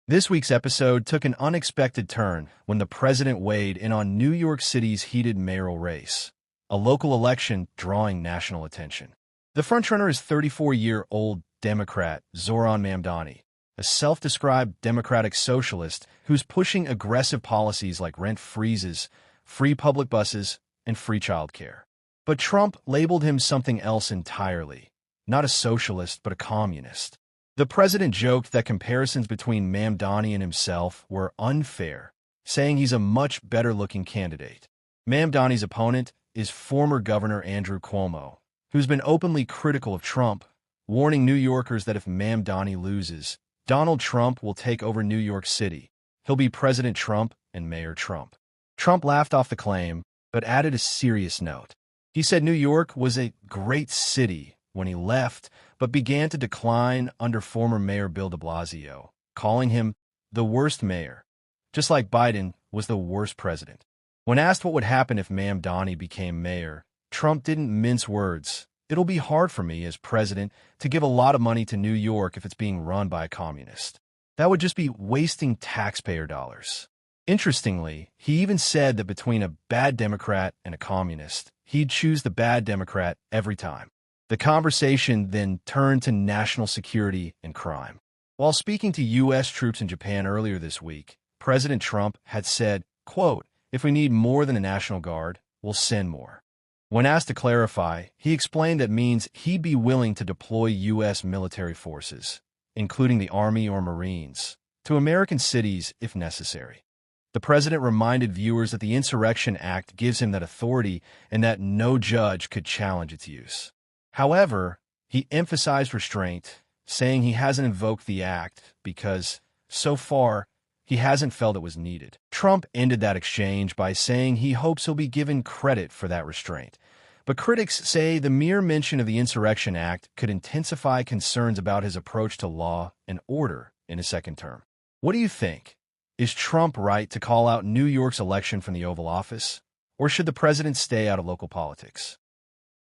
This week's episode took an unexpected turn when the president weighed in on New York City's heated mayoral race, a local election drawing national attention. The frontrunner is 34-year-old Democrat Zoran Mamdani, a self-described democratic socialist who's pushing aggressive policies like rent freezes, free public buses, and free childcare. But Trump labeled him something else entirely, not a socialist but a communist. The president joked that comparisons between Mamdani and himself were unfair, saying he's a much better-looking candidate. Mamdani's opponent is former Governor Andrew Cuomo, who's been openly critical of Trump, warning New Yorkers that if Mamdani loses, Donald Trump will take over New York City. He'll be President Trump and Mayor Trump. Trump laughed off the claim, but added a serious note. He said New York was a great city when he left, but began to decline under former Mayor Bill de Blasio, calling him the worst mayor, just like Biden was the worst president. When asked what would happen if Mamdani became mayor, Trump didn't mince words. It'll be hard for me as president to give a lot of money to New York if it's being run by a communist. That would just be wasting taxpayer dollars. Interestingly, he even said that between a bad Democrat and a communist, he'd choose the bad Democrat every time. The conversation then turned to national security and crime. While speaking to U.S. troops in Japan earlier this week, President Trump had said, quote, "If we need more than a National Guard, we'll send more." When asked to clarify, he explained that means he'd be willing to deploy U.S. military forces, including the Army or Marines, to American cities if necessary. The president reminded viewers that the Insurrection Act gives him that authority and that no judge could challenge its use. However, he emphasized restraint, saying he hasn't invoked the act because, so far, he hasn't felt it was needed. Trump ended that exchange by saying he hopes he'll be given credit for that restraint. But critics say the mere mention of the Insurrection Act could intensify concerns about his approach to law and order in his second term. What do you think? Is Trump right to call out New York's election from the Oval Office? Or should the president stay out of local politics?